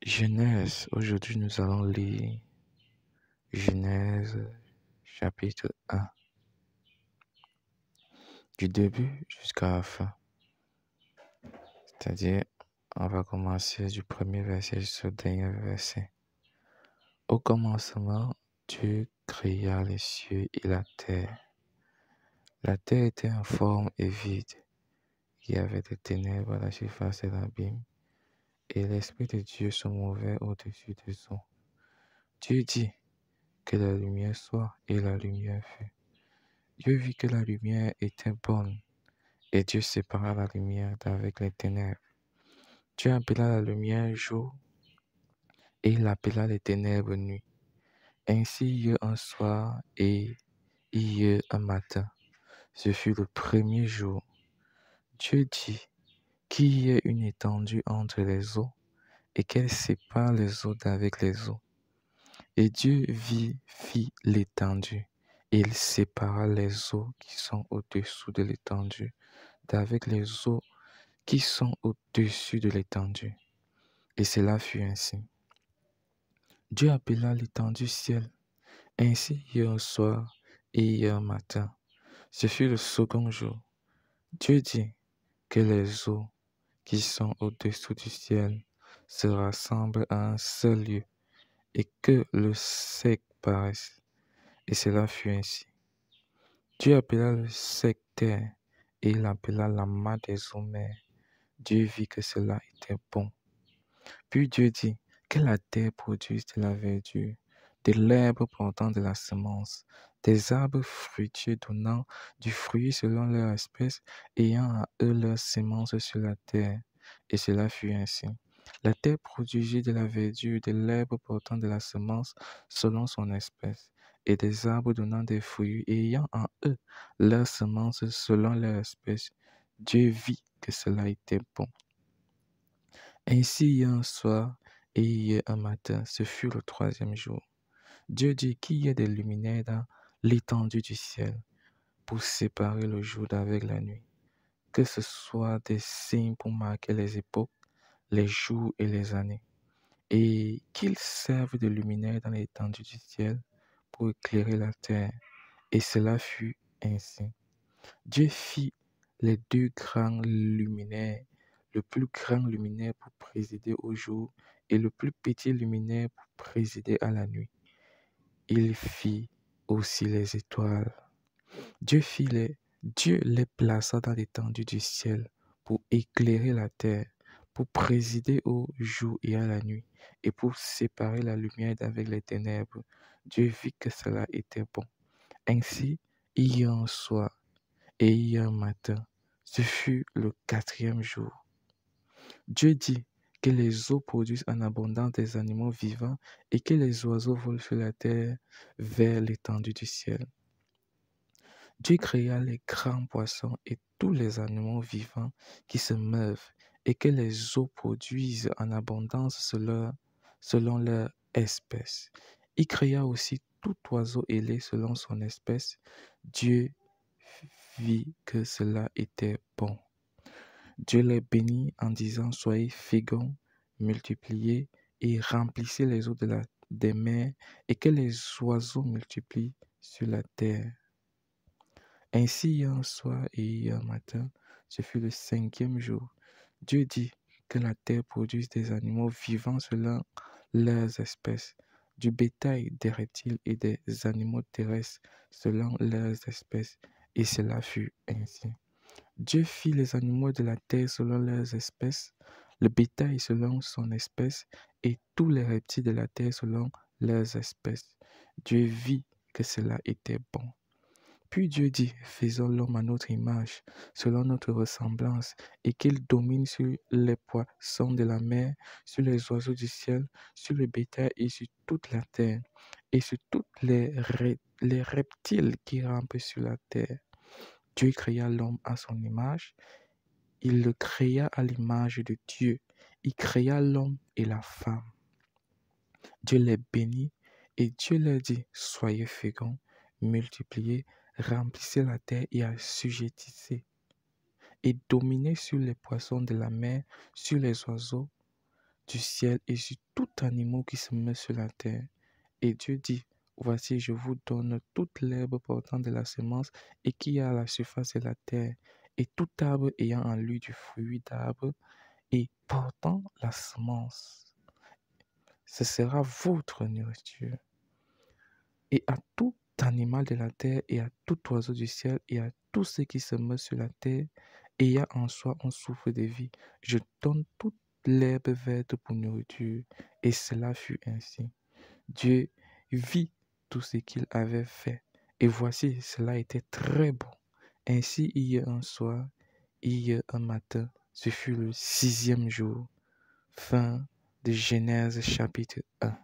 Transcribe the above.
Genèse, aujourd'hui nous allons lire Genèse chapitre 1, du début jusqu'à la fin. C'est-à-dire, on va commencer du premier verset jusqu'au dernier verset. Au commencement, Dieu créa les cieux et la terre. La terre était informe et vide. Il y avait des ténèbres à la surface de l'abîme, et l'Esprit de Dieu se mouvait au-dessus des eaux. Dieu dit que la lumière soit, et la lumière fut. Dieu vit que la lumière était bonne, et Dieu sépara la lumière d'avec les ténèbres. Dieu appela la lumière jour, et il appela les ténèbres nuit. Ainsi il y eut un soir, et il y eut un matin. Ce fut le premier jour. Dieu dit qu'il y ait une étendue entre les eaux, et qu'elle sépare les eaux d'avec les eaux. Et Dieu fit l'étendue, et il sépara les eaux qui sont au-dessous de l'étendue d'avec les eaux qui sont au-dessus de l'étendue. Et cela fut ainsi. Dieu appela l'étendue ciel. Ainsi il y eut un soir et il y eut un matin. Ce fut le second jour. Dieu dit que les eaux qui sont au-dessous du ciel se rassemblent à un seul lieu, et que le sec paraisse. Et cela fut ainsi. Dieu appela le sec terre, et il appela l'amas des eaux mer. Dieu vit que cela était bon. Puis Dieu dit que la terre produise de la verdure, de l'herbe portant de la semence, des arbres fruitiers donnant du fruit selon leur espèce, ayant à eux leur semence sur la terre. Et cela fut ainsi. La terre produisit de la verdure, de l'herbe portant de la semence selon son espèce, et des arbres donnant des fruits, ayant en eux leur semence selon leur espèce. Dieu vit que cela était bon. Ainsi il y eut un soir et il y eut un matin, ce fut le troisième jour. Dieu dit qu'il y ait des luminaires dans l'étendue du ciel pour séparer le jour d'avec la nuit, que ce soit des signes pour marquer les époques, les jours et les années, et qu'ils servent de luminaires dans l'étendue du ciel pour éclairer la terre. Et cela fut ainsi. Dieu fit les deux grands luminaires, le plus grand luminaire pour présider au jour et le plus petit luminaire pour présider à la nuit. Il fit aussi les étoiles. Dieu les plaça dans l'étendue du ciel pour éclairer la terre, pour présider au jour et à la nuit, et pour séparer la lumière d'avec les ténèbres. Dieu vit que cela était bon. Ainsi, il y eut un soir et il y eut un matin. Ce fut le quatrième jour. Dieu dit que les eaux produisent en abondance des animaux vivants et que les oiseaux volent sur la terre vers l'étendue du ciel. Dieu créa les grands poissons et tous les animaux vivants qui se meuvent, et que les eaux produisent en abondance selon leur espèce. Il créa aussi tout oiseau ailé selon son espèce. Dieu vit que cela était bon. Dieu les bénit en disant: Soyez féconds, multipliez et remplissez les eaux des mers, et que les oiseaux multiplient sur la terre. Ainsi, il y eut un soir et il y eut un matin, ce fut le cinquième jour. Dieu dit que la terre produise des animaux vivants selon leurs espèces, du bétail, des reptiles et des animaux terrestres selon leurs espèces, et cela fut ainsi. Dieu fit les animaux de la terre selon leurs espèces, le bétail selon son espèce, et tous les reptiles de la terre selon leurs espèces. Dieu vit que cela était bon. Puis Dieu dit: Faisons l'homme à notre image, selon notre ressemblance, et qu'il domine sur les poissons de la mer, sur les oiseaux du ciel, sur le bétail et sur toute la terre, et sur tous les reptiles qui rampent sur la terre. Dieu créa l'homme à son image, il le créa à l'image de Dieu, il créa l'homme et la femme. Dieu les bénit, et Dieu leur dit: Soyez féconds, multipliez, remplissez la terre et assujettissez. et dominait sur les poissons de la mer, sur les oiseaux du ciel et sur tout animal qui se met sur la terre. Et Dieu dit, voici, je vous donne toute l'herbe portant de la semence et qui est à la surface de la terre, et tout arbre ayant en lui du fruit d'arbre et portant la semence. Ce sera votre nourriture. Et à tout animal de la terre, et à tout oiseau du ciel, et à tout ce qui se meut sur la terre, ayant en soi un souffle de vie, je donne toute l'herbe verte pour nourriture. Et cela fut ainsi. Dieu vit tout ce qu'il avait fait, et voici, cela était très bon. Ainsi, il y a un soir, il y a un matin, ce fut le 6e jour. Fin de Genèse chapitre 1.